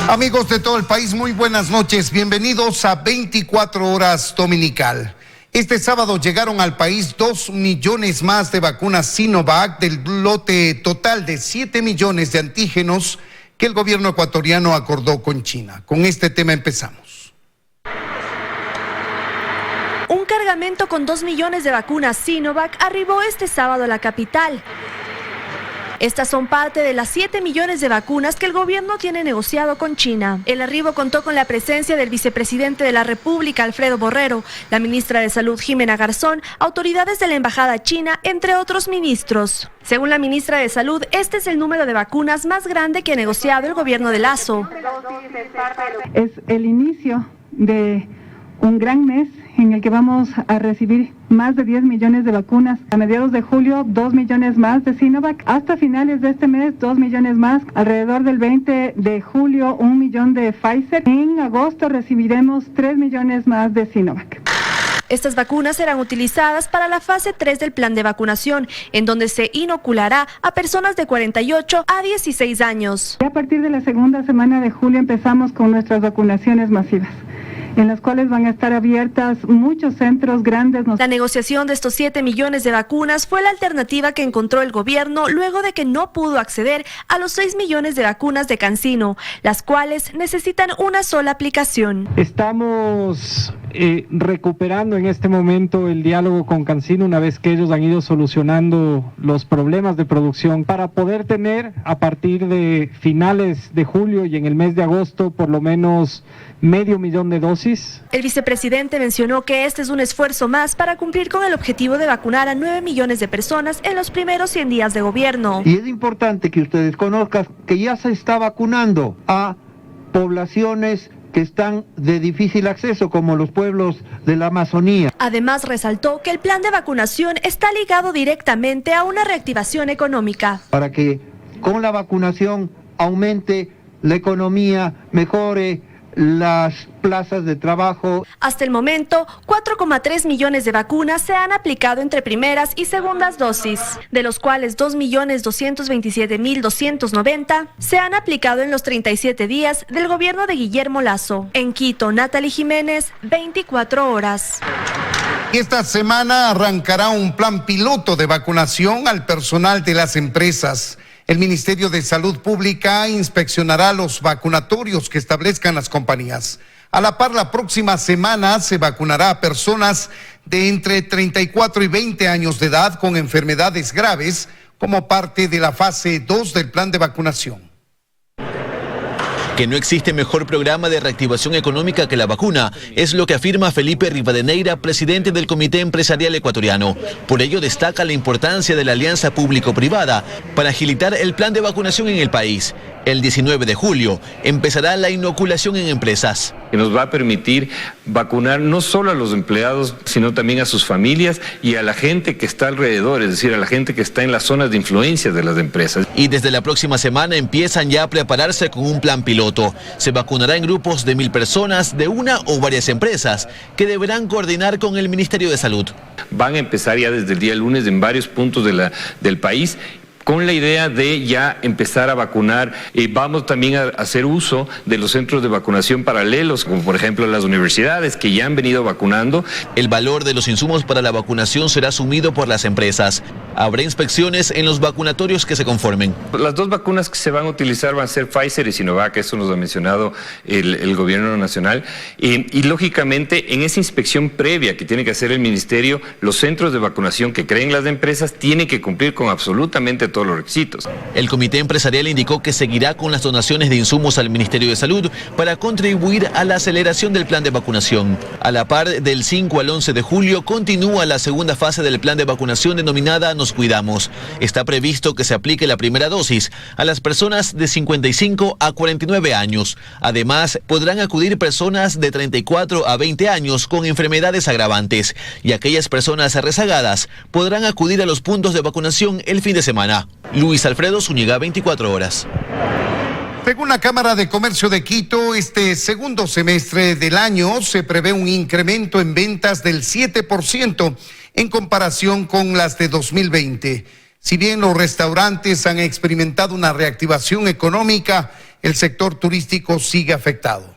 Amigos de todo el país, muy buenas noches. Bienvenidos a 24 Horas Dominical. Este sábado llegaron al país 2 millones más de vacunas Sinovac del lote total de 7 millones de antígenos que el gobierno ecuatoriano acordó con China. Con este tema empezamos. Un cargamento con 2 millones de vacunas Sinovac arribó este sábado a la capital. Estas son parte de las 7 millones de vacunas que el gobierno tiene negociado con China. El arribo contó con la presencia del vicepresidente de la República, Alfredo Borrero, la ministra de Salud, Jimena Garzón, autoridades de la Embajada China, entre otros ministros. Según la ministra de Salud, este es el número de vacunas más grande que ha negociado el gobierno de Lasso. Es el inicio de un gran mes en el que vamos a recibir más de 10 millones de vacunas. A mediados de julio, 2 millones más de Sinovac. Hasta finales de este mes, 2 millones más. Alrededor del 20 de julio, 1 millón de Pfizer. En agosto recibiremos 3 millones más de Sinovac. Estas vacunas serán utilizadas para la fase 3 del plan de vacunación, en donde se inoculará a personas de 48 a 16 años. A partir de la segunda semana de julio empezamos con nuestras vacunaciones masivas, en las cuales van a estar abiertas muchos centros grandes. La negociación de estos 7 millones de vacunas fue la alternativa que encontró el gobierno luego de que no pudo acceder a los 6 millones de vacunas de CanSino, las cuales necesitan una sola aplicación. Estamos recuperando en este momento el diálogo con CanSino una vez que ellos han ido solucionando los problemas de producción para poder tener a partir de finales de julio y en el mes de agosto por lo menos 500,000 de dosis. El vicepresidente mencionó que este es un esfuerzo más para cumplir con el objetivo de vacunar a 9 millones de personas en los primeros 100 días de gobierno. Y es importante que ustedes conozcan que ya se está vacunando a poblaciones que están de difícil acceso, como los pueblos de la Amazonía. Además, resaltó que el plan de vacunación está ligado directamente a una reactivación económica. Para que con la vacunación aumente la economía, mejore las plazas de trabajo. Hasta el momento, 4,3 millones de vacunas se han aplicado entre primeras y segundas dosis, de los cuales 2.227.290 se han aplicado en los 37 días del gobierno de Guillermo Lasso. En Quito, Natalie Jiménez, 24 horas. Esta semana arrancará un plan piloto de vacunación al personal de las empresas. El Ministerio de Salud Pública inspeccionará los vacunatorios que establezcan las compañías. A la par, la próxima semana se vacunará a personas de entre 34 y 20 años de edad con enfermedades graves como parte de la fase 2 del plan de vacunación. Que no existe mejor programa de reactivación económica que la vacuna, es lo que afirma Felipe Rivadeneira, presidente del Comité Empresarial Ecuatoriano. Por ello destaca la importancia de la alianza público-privada para agilitar el plan de vacunación en el país. El 19 de julio empezará la inoculación en empresas. Que nos va a permitir vacunar no solo a los empleados, sino también a sus familias y a la gente que está alrededor, es decir, a la gente que está en las zonas de influencia de las empresas. Y desde la próxima semana empiezan ya a prepararse con un plan piloto. Se vacunará en grupos de 1.000 personas de una o varias empresas que deberán coordinar con el Ministerio de Salud. Van a empezar ya desde el día lunes en varios puntos del país, con la idea de ya empezar a vacunar. Vamos también a hacer uso de los centros de vacunación paralelos, como por ejemplo las universidades que ya han venido vacunando. El valor de los insumos para la vacunación será asumido por las empresas. Habrá inspecciones en los vacunatorios que se conformen. Las 2 vacunas que se van a utilizar van a ser Pfizer y Sinovac, eso nos ha mencionado el gobierno nacional. Y lógicamente en esa inspección previa que tiene que hacer el ministerio, los centros de vacunación que creen las empresas tienen que cumplir con absolutamente todos los requisitos. El Comité Empresarial indicó que seguirá con las donaciones de insumos al Ministerio de Salud para contribuir a la aceleración del plan de vacunación. A la par, del 5 al 11 de julio continúa la segunda fase del plan de vacunación denominada Nos Cuidamos. Está previsto que se aplique la primera dosis a las personas de 55 a 49 años. Además, podrán acudir personas de 34 a 20 años con enfermedades agravantes y aquellas personas rezagadas podrán acudir a los puntos de vacunación el fin de semana. Luis Alfredo Zúñiga, 24 horas. Según la Cámara de Comercio de Quito, este segundo semestre del año se prevé un incremento en ventas del 7% en comparación con las de 2020. Si bien los restaurantes han experimentado una reactivación económica, el sector turístico sigue afectado.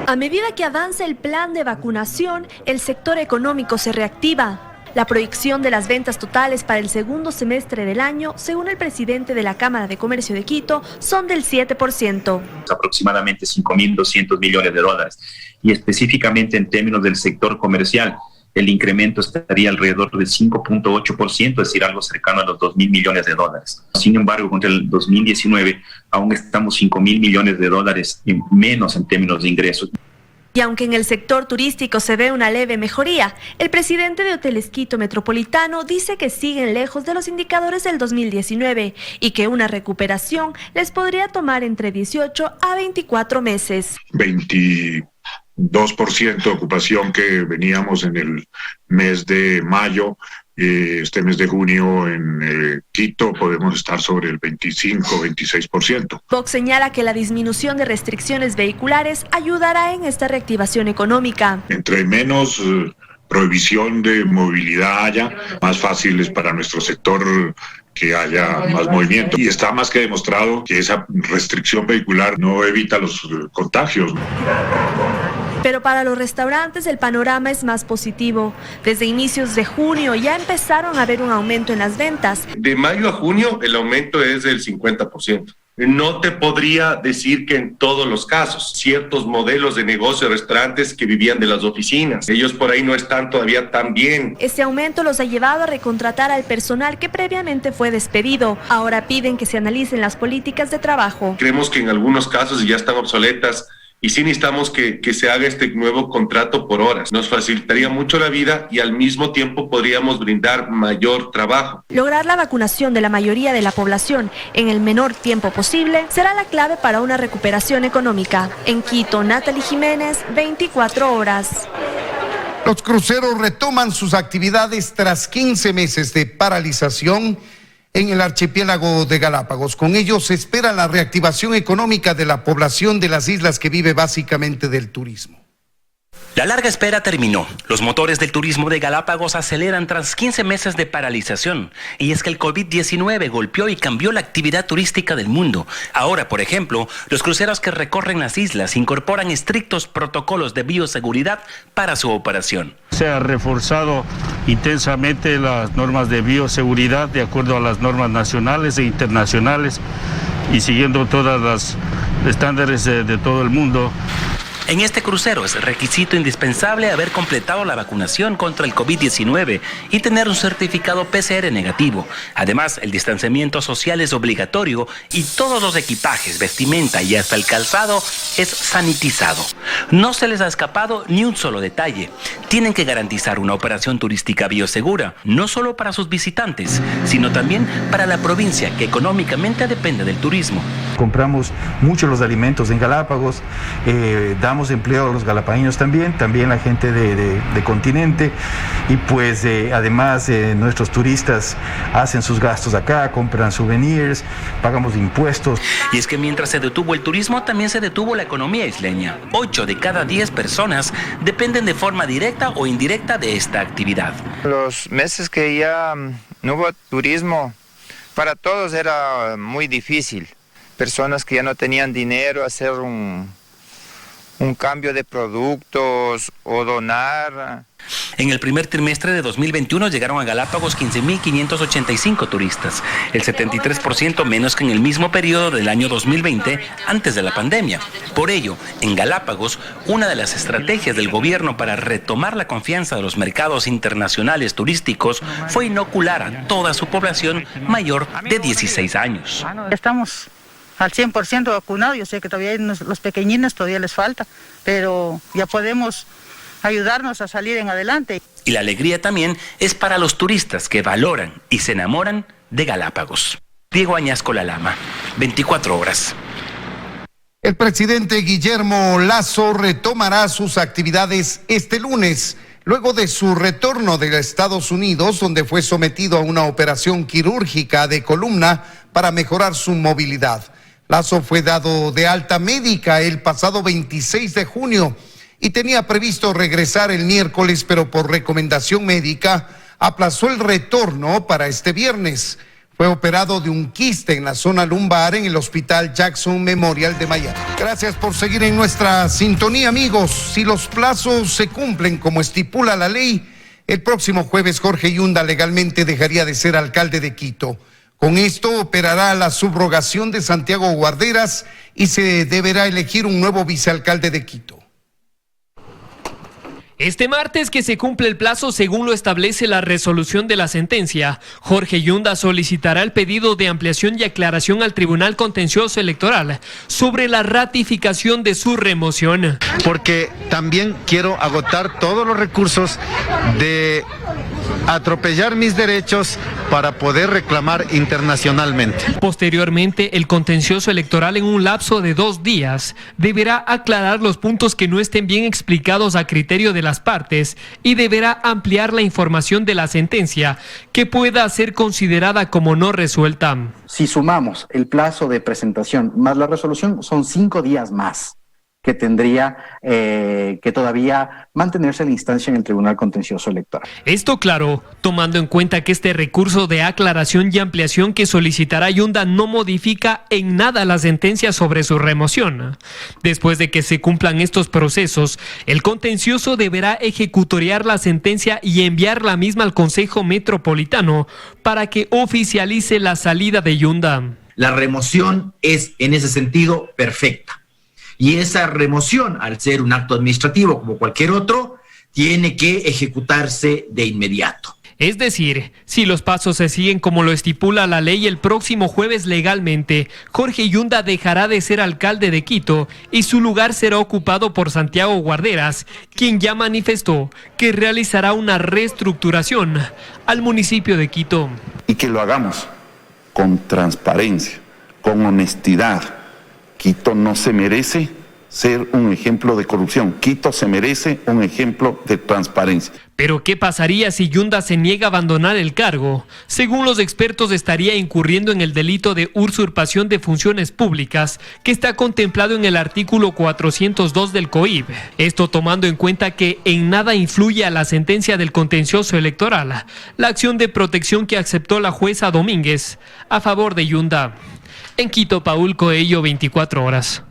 A medida que avanza el plan de vacunación, el sector económico se reactiva. La proyección de las ventas totales para el segundo semestre del año, según el presidente de la Cámara de Comercio de Quito, son del 7%. Aproximadamente 5.200 millones de dólares. Y específicamente en términos del sector comercial, el incremento estaría alrededor del 5.8%, es decir, algo cercano a los 2.000 millones de dólares. Sin embargo, contra el 2019 aún estamos 5.000 millones de dólares menos en términos de ingresos. Y aunque en el sector turístico se ve una leve mejoría, el presidente de Hoteles Quito Metropolitano dice que siguen lejos de los indicadores del 2019 y que una recuperación les podría tomar entre 18 a 24 meses. 22% de ocupación que veníamos en el mes de mayo. Este mes de junio en Quito podemos estar sobre el 25-26%. Vox señala que la disminución de restricciones vehiculares ayudará en esta reactivación económica. Entre menos prohibición de movilidad haya, más fácil es para nuestro sector que haya más movimiento. Y está más que demostrado que esa restricción vehicular no evita los contagios. Pero para los restaurantes el panorama es más positivo. Desde inicios de junio ya empezaron a ver un aumento en las ventas. De mayo a junio el aumento es del 50%. No te podría decir que en todos los casos, ciertos modelos de negocio de restaurantes que vivían de las oficinas, ellos por ahí no están todavía tan bien. Este aumento los ha llevado a recontratar al personal que previamente fue despedido. Ahora piden que se analicen las políticas de trabajo. Creemos que en algunos casos ya están obsoletas y sí necesitamos que se haga este nuevo contrato por horas. Nos facilitaría mucho la vida y al mismo tiempo podríamos brindar mayor trabajo. Lograr la vacunación de la mayoría de la población en el menor tiempo posible será la clave para una recuperación económica. En Quito, Natalie Jiménez, 24 horas. Los cruceros retoman sus actividades tras 15 meses de paralización en el archipiélago de Galápagos. Con ello se espera la reactivación económica de la población de las islas que vive básicamente del turismo. La larga espera terminó. Los motores del turismo de Galápagos aceleran tras 15 meses de paralización. Y es que el COVID-19 golpeó y cambió la actividad turística del mundo. Ahora, por ejemplo, los cruceros que recorren las islas incorporan estrictos protocolos de bioseguridad para su operación. Se ha reforzado intensamente las normas de bioseguridad de acuerdo a las normas nacionales e internacionales y siguiendo todas las estándares de todo el mundo. En este crucero es requisito indispensable haber completado la vacunación contra el COVID-19 y tener un certificado PCR negativo. Además, el distanciamiento social es obligatorio y todos los equipajes, vestimenta y hasta el calzado es sanitizado. No se les ha escapado ni un solo detalle. Tienen que garantizar una operación turística biosegura, no solo para sus visitantes, sino también para la provincia que económicamente depende del turismo. Compramos mucho los alimentos en Galápagos, damos empleo a los galapagueños también la gente de continente y pues además nuestros turistas hacen sus gastos acá, compran souvenirs, pagamos impuestos. Y es que mientras se detuvo el turismo, también se detuvo la economía isleña. 8 de cada 10 personas dependen de forma directa o indirecta de esta actividad. Los meses que ya no hubo turismo, para todos era muy difícil. Personas que ya no tenían dinero, hacer un cambio de productos o donar. En el primer trimestre de 2021 llegaron a Galápagos 15.585 turistas, el 73% menos que en el mismo periodo del año 2020, antes de la pandemia. Por ello, en Galápagos, una de las estrategias del gobierno para retomar la confianza de los mercados internacionales turísticos fue inocular a toda su población mayor de 16 años. Estamos al 100% vacunado. Yo sé que todavía los pequeñines todavía les falta, pero ya podemos ayudarnos a salir en adelante. Y la alegría también es para los turistas que valoran y se enamoran de Galápagos. Diego Añasco La Lama, 24 horas. El presidente Guillermo Lasso retomará sus actividades este lunes, luego de su retorno de Estados Unidos, donde fue sometido a una operación quirúrgica de columna para mejorar su movilidad. Lasso fue dado de alta médica el pasado 26 de junio y tenía previsto regresar el miércoles, pero por recomendación médica aplazó el retorno para este viernes. Fue operado de un quiste en la zona lumbar en el Hospital Jackson Memorial de Miami. Gracias por seguir en nuestra sintonía, amigos. Si los plazos se cumplen como estipula la ley, el próximo jueves Jorge Yunda legalmente dejaría de ser alcalde de Quito. Con esto operará la subrogación de Santiago Guarderas y se deberá elegir un nuevo vicealcalde de Quito. Este martes, que se cumple el plazo según lo establece la resolución de la sentencia, Jorge Yunda solicitará el pedido de ampliación y aclaración al Tribunal Contencioso Electoral sobre la ratificación de su remoción. Porque también quiero agotar todos los recursos de atropellar mis derechos para poder reclamar internacionalmente. Posteriormente, el contencioso electoral en un lapso de 2 días deberá aclarar los puntos que no estén bien explicados a criterio de las partes y deberá ampliar la información de la sentencia que pueda ser considerada como no resuelta. Si sumamos el plazo de presentación más la resolución, son 5 días más que tendría que todavía mantenerse la instancia en el Tribunal Contencioso Electoral. Esto claro, tomando en cuenta que este recurso de aclaración y ampliación que solicitará Yunda no modifica en nada la sentencia sobre su remoción. Después de que se cumplan estos procesos, el contencioso deberá ejecutoriar la sentencia y enviar la misma al Consejo Metropolitano para que oficialice la salida de Yunda. La remoción es, en ese sentido, perfecta. Y esa remoción, al ser un acto administrativo como cualquier otro, tiene que ejecutarse de inmediato. Es decir, si los pasos se siguen como lo estipula la ley, el próximo jueves legalmente, Jorge Yunda dejará de ser alcalde de Quito y su lugar será ocupado por Santiago Guarderas, quien ya manifestó que realizará una reestructuración al municipio de Quito. Y que lo hagamos con transparencia, con honestidad. Quito no se merece ser un ejemplo de corrupción. Quito se merece un ejemplo de transparencia. Pero ¿qué pasaría si Yunda se niega a abandonar el cargo? Según los expertos, estaría incurriendo en el delito de usurpación de funciones públicas que está contemplado en el artículo 402 del COIP. Esto tomando en cuenta que en nada influye a la sentencia del contencioso electoral la acción de protección que aceptó la jueza Domínguez a favor de Yunda. En Quito, Paul Coello, 24 horas.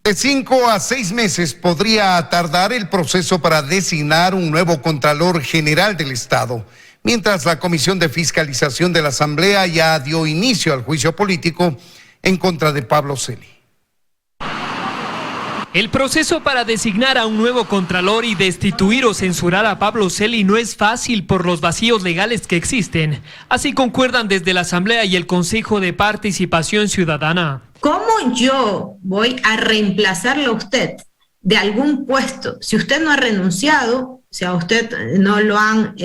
De 5 a 6 meses podría tardar el proceso para designar un nuevo Contralor General del Estado, mientras la Comisión de Fiscalización de la Asamblea ya dio inicio al juicio político en contra de Pablo Celi. El proceso para designar a un nuevo contralor y destituir o censurar a Pablo Celi no es fácil por los vacíos legales que existen. Así concuerdan desde la Asamblea y el Consejo de Participación Ciudadana. ¿Cómo yo voy a reemplazarlo a usted de algún puesto si usted no ha renunciado, si a usted no lo han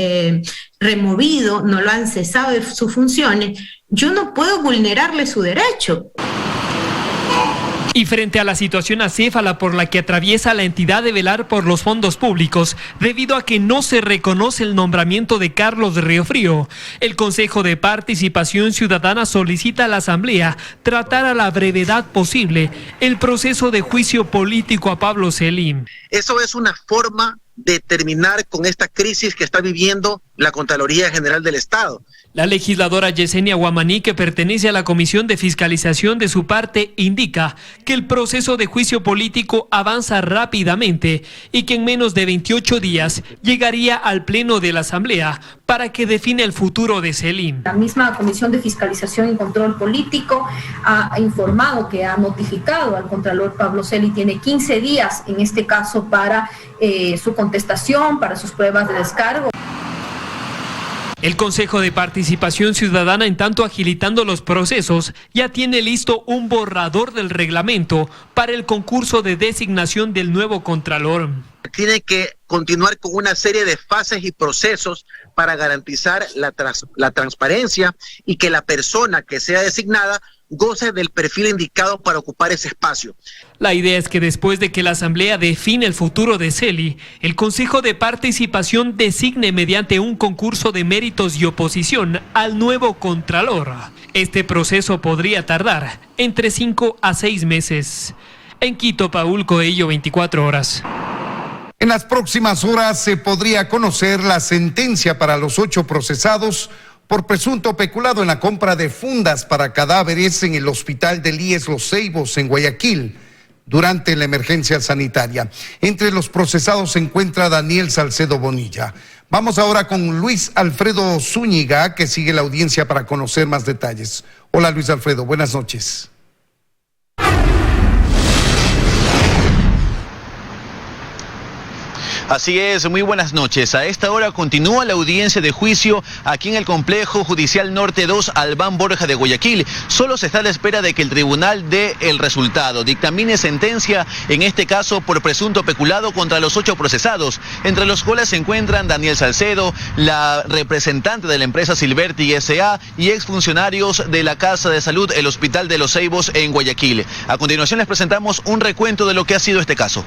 removido, no lo han cesado de sus funciones? Yo no puedo vulnerarle su derecho. Y frente a la situación acéfala por la que atraviesa la entidad de velar por los fondos públicos, debido a que no se reconoce el nombramiento de Carlos Riofrío, el Consejo de Participación Ciudadana solicita a la Asamblea tratar a la brevedad posible el proceso de juicio político a Pablo Celi. Eso es una forma de terminar con esta crisis que está viviendo la Contraloría General del Estado. La legisladora Yesenia Guamaní, que pertenece a la Comisión de Fiscalización, de su parte indica que el proceso de juicio político avanza rápidamente y que en menos de 28 días llegaría al Pleno de la Asamblea para que define el futuro de Celi. La misma Comisión de Fiscalización y Control Político ha informado que ha notificado al Contralor Pablo Celi, tiene 15 días en este caso para su contestación, para sus pruebas de descargo. El Consejo de Participación Ciudadana, en tanto agilitando los procesos, ya tiene listo un borrador del reglamento para el concurso de designación del nuevo Contralor. Tiene que continuar con una serie de fases y procesos para garantizar la transparencia y que la persona que sea designada goce del perfil indicado para ocupar ese espacio. La idea es que después de que la Asamblea define el futuro de Celi, el Consejo de Participación designe mediante un concurso de méritos y oposición al nuevo Contralor. Este proceso podría tardar entre 5 a 6 meses. En Quito, Paul Coello, 24 horas. En las próximas horas se podría conocer la sentencia para los 8 procesados por presunto peculado en la compra de fundas para cadáveres en el hospital del IES Los Ceibos en Guayaquil durante la emergencia sanitaria. Entre los procesados se encuentra Daniel Salcedo Bonilla. Vamos ahora con Luis Alfredo Zúñiga, que sigue la audiencia para conocer más detalles. Hola Luis Alfredo, buenas noches. Así es, muy buenas noches. A esta hora continúa la audiencia de juicio aquí en el Complejo Judicial Norte 2 Albán Borja de Guayaquil. Solo se está a la espera de que el tribunal dé el resultado, dictamine sentencia en este caso por presunto peculado contra los 8 procesados, entre los cuales se encuentran Daniel Salcedo, la representante de la empresa Silverti S.A. y exfuncionarios de la Casa de Salud, el Hospital de Los Ceibos en Guayaquil. A continuación les presentamos un recuento de lo que ha sido este caso.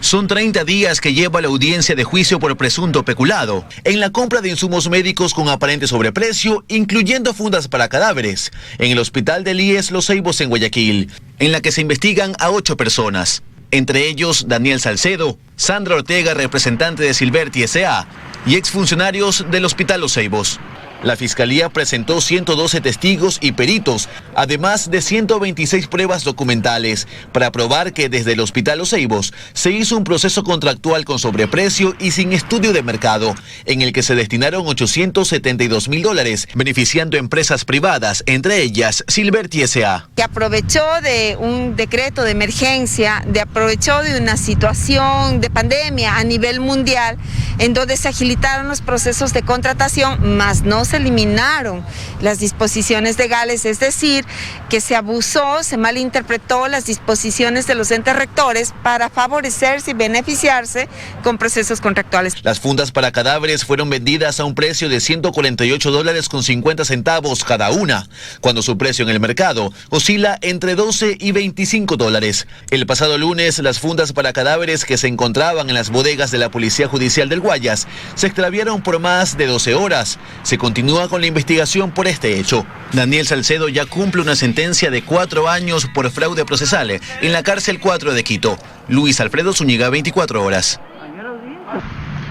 Son 30 días que lleva la audiencia de juicio por presunto peculado en la compra de insumos médicos con aparente sobreprecio, incluyendo fundas para cadáveres, en el hospital del IES Los Ceibos en Guayaquil, en la que se investigan a 8 personas, entre ellos Daniel Salcedo, Sandra Ortega, representante de Silverti S.A. y exfuncionarios del Hospital Los Ceibos. La Fiscalía presentó 112 testigos y peritos, además de 126 pruebas documentales, para probar que desde el Hospital Los Ceibos se hizo un proceso contractual con sobreprecio y sin estudio de mercado, en el que se destinaron $872,000, beneficiando empresas privadas, entre ellas Silverti S.A. Que aprovechó de un decreto de emergencia, aprovechó de una situación de pandemia a nivel mundial, en donde se agilitaron los procesos de contratación, más no se eliminaron las disposiciones legales, es decir, que se abusó, se malinterpretó las disposiciones de los entes rectores para favorecerse y beneficiarse con procesos contractuales. Las fundas para cadáveres fueron vendidas a un precio de $148.50 cada una, cuando su precio en el mercado oscila entre $12 y $25. El pasado lunes, las fundas para cadáveres que se encontraban en las bodegas de la Policía Judicial del Guayas se extraviaron por más de 12 horas. Se continúa con la investigación por este hecho. Daniel Salcedo ya cumple una sentencia de 4 años por fraude procesal en la cárcel 4 de Quito. Luis Alfredo Zúñiga, 24 horas.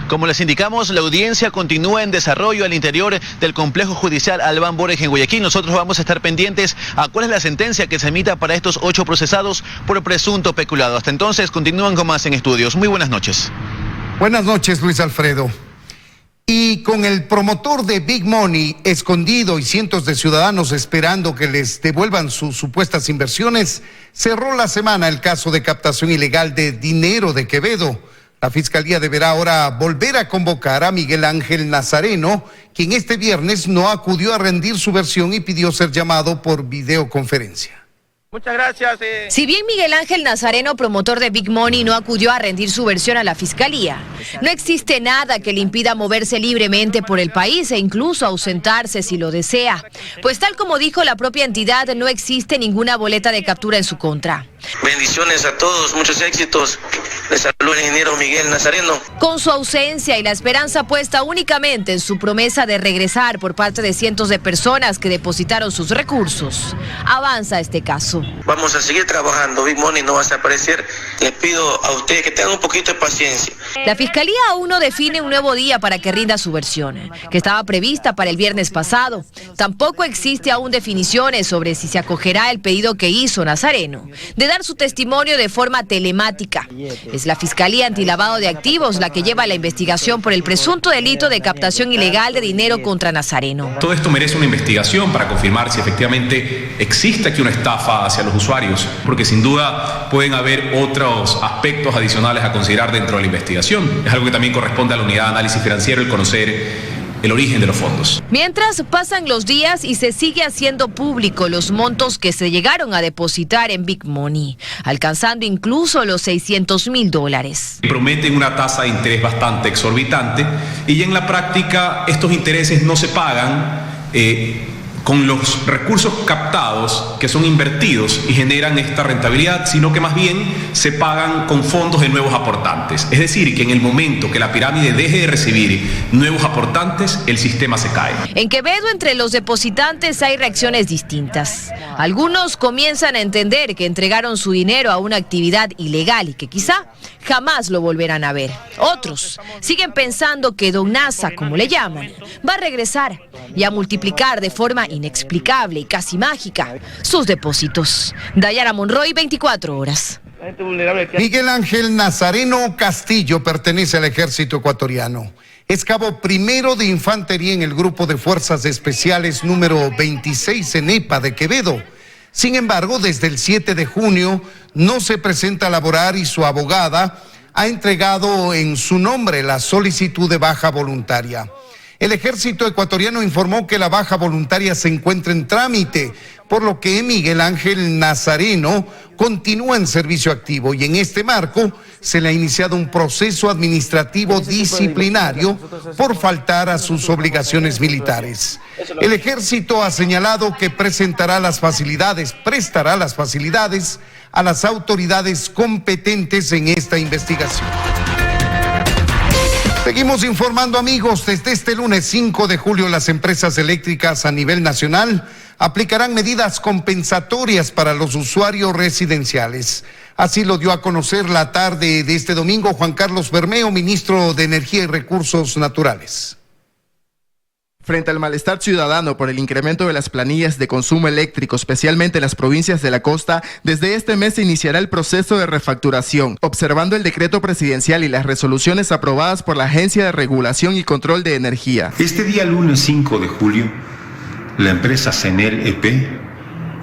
Como les indicamos, la audiencia continúa en desarrollo al interior del Complejo Judicial Albán Borja en Guayaquil. Nosotros vamos a estar pendientes a cuál es la sentencia que se emita para estos 8 procesados por presunto peculado. Hasta entonces, continúan con más en estudios. Muy buenas noches. Buenas noches, Luis Alfredo. Y con el promotor de Big Money escondido y cientos de ciudadanos esperando que les devuelvan sus supuestas inversiones, cerró la semana el caso de captación ilegal de dinero de Quevedo. La Fiscalía deberá ahora volver a convocar a Miguel Ángel Nazareno, quien este viernes no acudió a rendir su versión y pidió ser llamado por videoconferencia. Muchas gracias. Si bien Miguel Ángel Nazareno, promotor de Big Money, no acudió a rendir su versión a la Fiscalía, no existe nada que le impida moverse libremente por el país e incluso ausentarse si lo desea. Pues tal como dijo la propia entidad, no existe ninguna boleta de captura en su contra. Bendiciones a todos, muchos éxitos. Les saluda el ingeniero Miguel Nazareno. Con su ausencia y la esperanza puesta únicamente en su promesa de regresar por parte de cientos de personas que depositaron sus recursos, avanza este caso. Vamos a seguir trabajando, Big Money no va a desaparecer. Les pido a ustedes que tengan un poquito de paciencia. La Fiscalía aún no define un nuevo día para que rinda su versión, que estaba prevista para el viernes pasado. Tampoco existe aún definiciones sobre si se acogerá el pedido que hizo Nazareno de dar su testimonio de forma telemática. Es la Fiscalía Antilavado de Activos la que lleva la investigación por el presunto delito de captación ilegal de dinero contra Nazareno. Todo esto merece una investigación para confirmar si efectivamente existe aquí una estafa hacia los usuarios, porque sin duda pueden haber otros aspectos adicionales a considerar dentro de la investigación. Es algo que también corresponde a la unidad de análisis financiero el conocer el origen de los fondos. Mientras pasan los días y se sigue haciendo público los montos que se llegaron a depositar en Big Money, alcanzando incluso los $600,000. Prometen una tasa de interés bastante exorbitante y en la práctica estos intereses no se pagan con los recursos captados que son invertidos y generan esta rentabilidad, sino que más bien se pagan con fondos de nuevos aportantes. Es decir, que en el momento que la pirámide deje de recibir nuevos aportantes, el sistema se cae. En Quevedo, entre los depositantes hay reacciones distintas. Algunos comienzan a entender que entregaron su dinero a una actividad ilegal y que quizá jamás lo volverán a ver. Otros siguen pensando que Don Nasa, como le llaman, va a regresar y a multiplicar de forma inexplicable y casi mágica sus depósitos. Dayana Monroy, 24 horas. Miguel Ángel Nazareno Castillo pertenece al ejército ecuatoriano. Es cabo primero de infantería en el Grupo de Fuerzas Especiales número 26 en EPA de Quevedo. Sin embargo, desde el 7 de junio no se presenta a laborar y su abogada ha entregado en su nombre la solicitud de baja voluntaria. El ejército ecuatoriano informó que la baja voluntaria se encuentra en trámite, por lo que Miguel Ángel Nazareno continúa en servicio activo y en este marco se le ha iniciado un proceso administrativo disciplinario por faltar a sus obligaciones militares. El ejército ha señalado que prestará las facilidades a las autoridades competentes en esta investigación. Seguimos informando, amigos. Desde este lunes 5 de julio las empresas eléctricas a nivel nacional aplicarán medidas compensatorias para los usuarios residenciales. Así lo dio a conocer la tarde de este domingo Juan Carlos Bermeo, ministro de Energía y Recursos Naturales. Frente al malestar ciudadano por el incremento de las planillas de consumo eléctrico, especialmente en las provincias de la costa, desde este mes se iniciará el proceso de refacturación, observando el decreto presidencial y las resoluciones aprobadas por la Agencia de Regulación y Control de Energía. Este día lunes 5 de julio, la empresa CENEL EP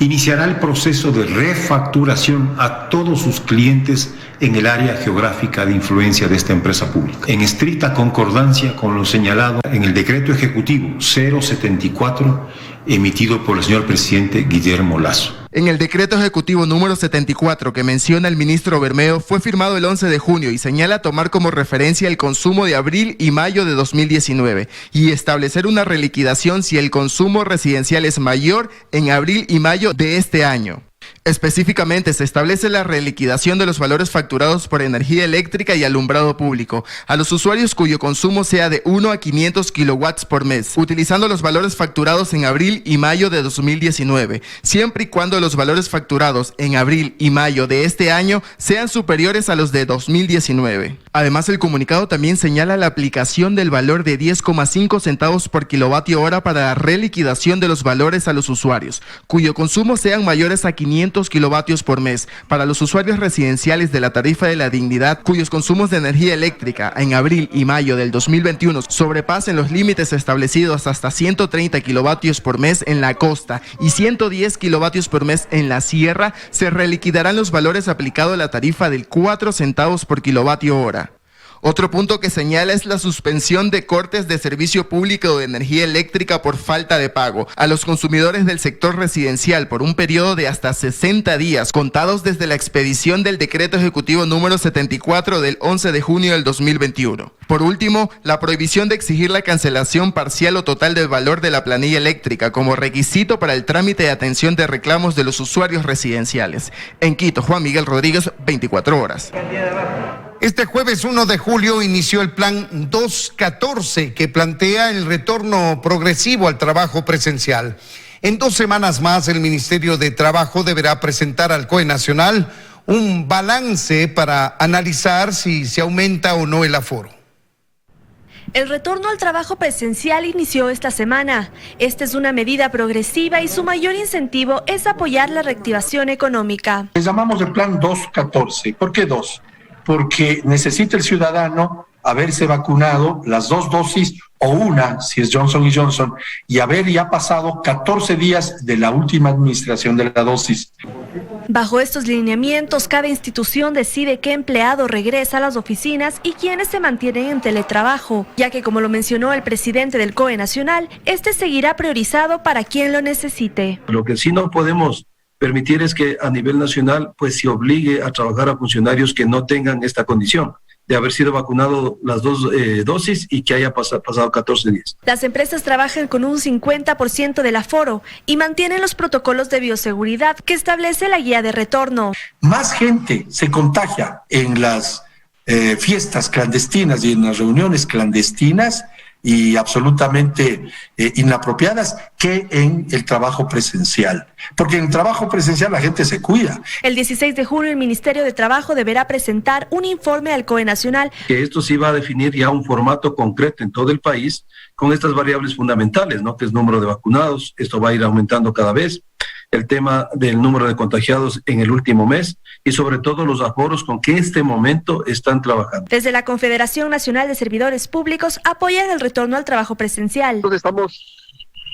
iniciará el proceso de refacturación a todos sus clientes en el área geográfica de influencia de esta empresa pública, en estricta concordancia con lo señalado en el decreto ejecutivo 074 emitido por el señor presidente Guillermo Lasso. En el decreto ejecutivo número 74 que menciona el ministro Bermeo fue firmado el 11 de junio y señala tomar como referencia el consumo de abril y mayo de 2019 y establecer una reliquidación si el consumo residencial es mayor en abril y mayo de este año. Específicamente se establece la reliquidación de los valores facturados por energía eléctrica y alumbrado público a los usuarios cuyo consumo sea de 1 a 500 kilowatts por mes, utilizando los valores facturados en abril y mayo de 2019, siempre y cuando los valores facturados en abril y mayo de este año sean superiores a los de 2019. Además, el comunicado también señala la aplicación del valor de 10,5 centavos por kilovatio hora para la reliquidación de los valores a los usuarios, cuyo consumo sean mayores a 500 kilovatios por mes para los usuarios residenciales de la tarifa de la dignidad cuyos consumos de energía eléctrica en abril y mayo del 2021 sobrepasen los límites establecidos hasta 130 kilovatios por mes en la costa y 110 kilovatios por mes en la sierra. Se reliquidarán los valores aplicados a la tarifa del 4 centavos por kilovatio hora. Otro punto que señala es la suspensión de cortes de servicio público de energía eléctrica por falta de pago a los consumidores del sector residencial por un periodo de hasta 60 días, contados desde la expedición del decreto ejecutivo número 74 del 11 de junio del 2021. Por último, la prohibición de exigir la cancelación parcial o total del valor de la planilla eléctrica como requisito para el trámite de atención de reclamos de los usuarios residenciales. En Quito, Juan Miguel Rodríguez, 24 horas. Este jueves 1 de julio inició el Plan 214 que plantea el retorno progresivo al trabajo presencial. En 2 semanas más, el Ministerio de Trabajo deberá presentar al COE Nacional un balance para analizar si se aumenta o no el aforo. El retorno al trabajo presencial inició esta semana. Esta es una medida progresiva y su mayor incentivo es apoyar la reactivación económica. Les llamamos el Plan 214. ¿Por qué 2? Porque necesita el ciudadano haberse vacunado las 2 dosis o una, si es Johnson & Johnson, y haber ya pasado 14 días de la última administración de la dosis. Bajo estos lineamientos, cada institución decide qué empleado regresa a las oficinas y quiénes se mantienen en teletrabajo, ya que, como lo mencionó el presidente del COE Nacional, este seguirá priorizado para quien lo necesite. Lo que sí no podemos permitir es que a nivel nacional pues se obligue a trabajar a funcionarios que no tengan esta condición de haber sido vacunado las 2 dosis y que haya pasado 14 días. Las empresas trabajan con un 50% del aforo y mantienen los protocolos de bioseguridad que establece la guía de retorno. Más gente se contagia en las fiestas clandestinas y en las reuniones clandestinas y absolutamente inapropiadas que en el trabajo presencial. Porque en el trabajo presencial la gente se cuida. El 16 de junio el Ministerio de Trabajo deberá presentar un informe al COE Nacional. Que esto sí va a definir ya un formato concreto en todo el país con estas variables fundamentales, ¿no? Que es número de vacunados, esto va a ir aumentando cada vez, el tema del número de contagiados en el último mes y sobre todo los aforos con que en este momento están trabajando. Desde la Confederación Nacional de Servidores Públicos apoyan el retorno al trabajo presencial. Estamos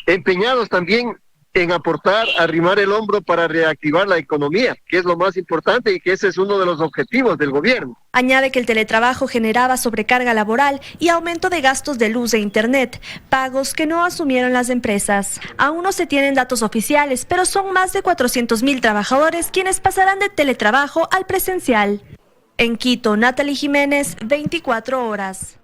empeñados también en aportar, arrimar el hombro para reactivar la economía, que es lo más importante y que ese es uno de los objetivos del gobierno. Añade que el teletrabajo generaba sobrecarga laboral y aumento de gastos de luz e internet, pagos que no asumieron las empresas. Aún no se tienen datos oficiales, pero son más de 400,000 trabajadores quienes pasarán de teletrabajo al presencial. En Quito, Natalie Jiménez, 24 horas.